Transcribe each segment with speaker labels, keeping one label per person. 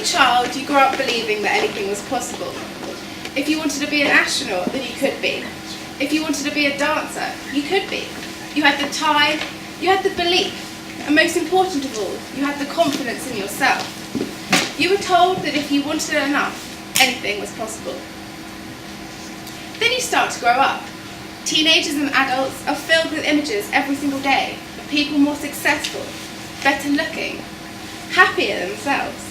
Speaker 1: a child, you grew up believing that anything was possible. If you wanted to be an astronaut, then you could be. If you wanted to be a dancer, you could be. You had the time, you had the belief, and most important of all, you had the confidence in yourself. You were told that if you wanted it enough, anything was possible. Then you start to grow up. Teenagers and adults are filled with images every single day of people more successful, better looking, happier themselves.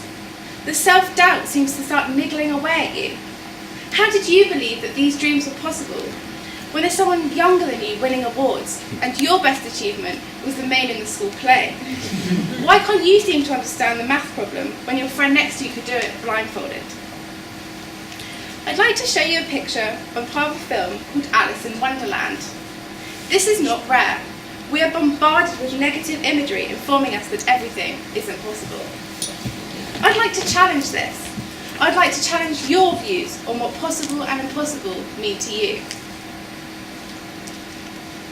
Speaker 1: The self-doubt seems to start niggling away at you. How did you believe that these dreams were possible when there's someone younger than you winning awards and your best achievement was the main in the school play? Why can't you seem to understand the math problem when your friend next to you could do it blindfolded? I'd like to show you a picture of part of a film called Alice in Wonderland. This is not rare. We are bombarded with negative imagery informing us that everything isn't possible. I'd like to challenge this. I'd like to challenge your views on what possible and impossible mean to you.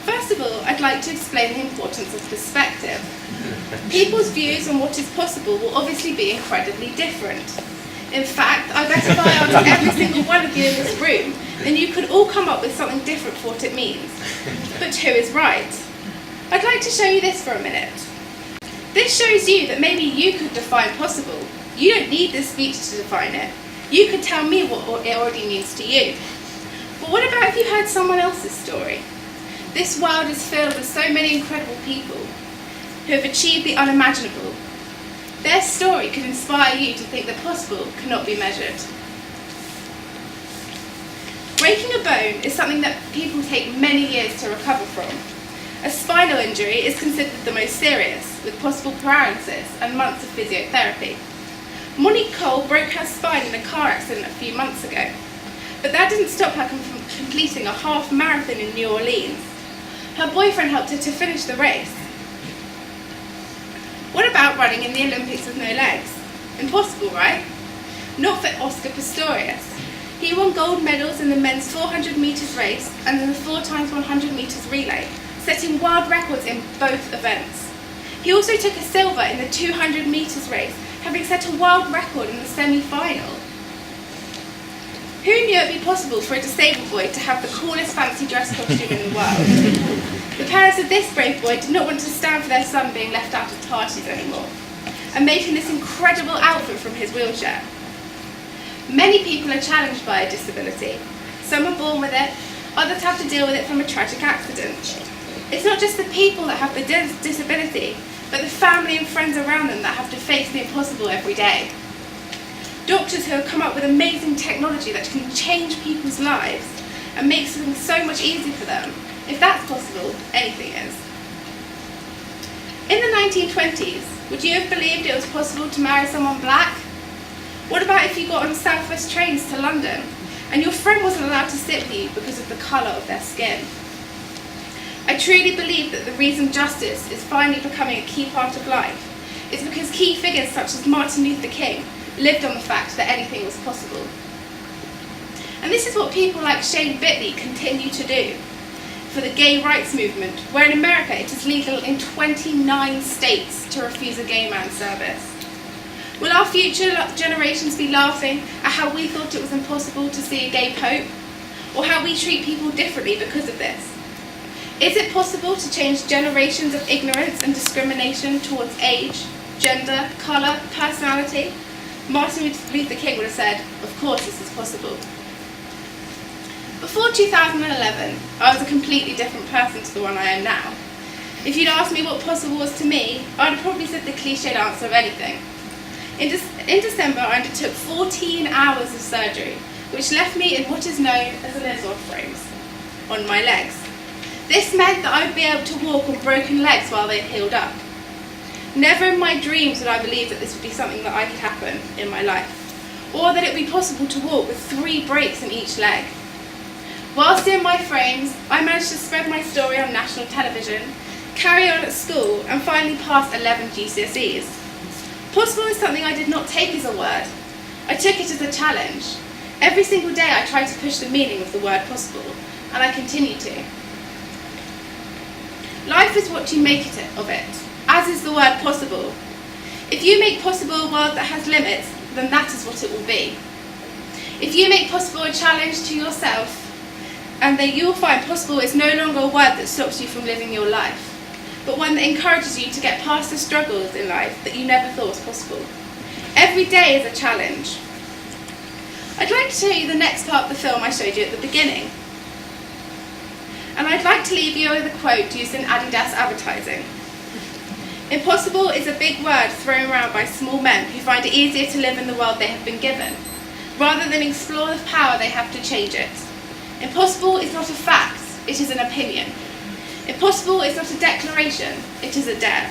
Speaker 1: First of all, I'd like to explain the importance of perspective. People's views on what is possible will obviously be incredibly different. In fact, I bet if I asked every single one of you in this room, then you could all come up with something different for what it means. But who is right? I'd like to show you this for a minute. This shows you that maybe you could define possible. You don't need this speech to define it. You could tell me what it already means to you. But what about if you heard someone else's story? This world is filled with so many incredible people who have achieved the unimaginable. Their story could inspire you to think that possible cannot be measured. Breaking a bone is something that people take many years to recover from. A spinal injury is considered the most serious, with possible paralysis and months of physiotherapy. Monique Cole broke her spine in a car accident a few months ago, but that didn't stop her from completing a half marathon in New Orleans. Her boyfriend helped her to finish the race. What about running in the Olympics with no legs? Impossible, right? Not for Oscar Pistorius. He won gold medals in the men's 400 metres race and in the 4x100 metres relay, setting world records in both events. He also took a silver in the 200 metres race, having set a world record in the semi-final. Who knew it would be possible for a disabled boy to have the coolest fancy dress costume in the world? The parents of this brave boy did not want to stand for their son being left out of parties anymore, and made him this incredible outfit from his wheelchair. Many people are challenged by a disability. Some are born with it, others have to deal with it from a tragic accident. It's not just the people that have the disability, but the family and friends around them that have to face the impossible every day. Doctors who have come up with amazing technology that can change people's lives and makes things so much easier for them. If that's possible, anything is. In the 1920s, would you have believed it was possible to marry someone black? What about if you got on South West trains to London and your friend wasn't allowed to sit with you because of the colour of their skin? I truly believe that the reason justice is finally becoming a key part of life is because key figures such as Martin Luther King lived on the fact that anything was possible. And this is what people like Shane Bitley continue to do for the gay rights movement, where in America it is legal in 29 states to refuse a gay man service. Will our future generations be laughing at how we thought it was impossible to see a gay pope? Or how we treat people differently because of this? Is it possible to change generations of ignorance and discrimination towards age, gender, colour, personality? Martin Luther King would have said, of course this is possible. Before 2011, I was a completely different person to the one I am now. If you'd asked me what possible was to me, I'd have probably said the cliched answer of anything. In December, I undertook 14 hours of surgery, which left me in what is known as a Lisor frames on my legs. This meant that I would be able to walk on broken legs while they healed up. Never in my dreams would I believe that this would be something that could happen in my life, or that it would be possible to walk with 3 breaks in each leg. Whilst in my frames, I managed to spread my story on national television, carry on at school, and finally pass 11 GCSEs. Possible is something I did not take as a word. I took it as a challenge. Every single day I tried to push the meaning of the word possible, and I continue to. Life is what you make of it, as is the word possible. If you make possible a world that has limits, then that is what it will be. If you make possible a challenge to yourself, and then you will find possible is no longer a word that stops you from living your life, but one that encourages you to get past the struggles in life that you never thought was possible. Every day is a challenge. I'd like to show you the next part of the film I showed you at the beginning. And I'd like to leave you with a quote used in Adidas advertising. Impossible is a big word thrown around by small men who find it easier to live in the world they have been given, rather than explore the power they have to change it. Impossible is not a fact, it is an opinion. Impossible is not a declaration, it is a dare.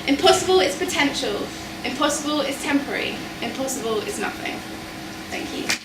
Speaker 1: Impossible is potential, impossible is temporary, impossible is nothing. Thank you.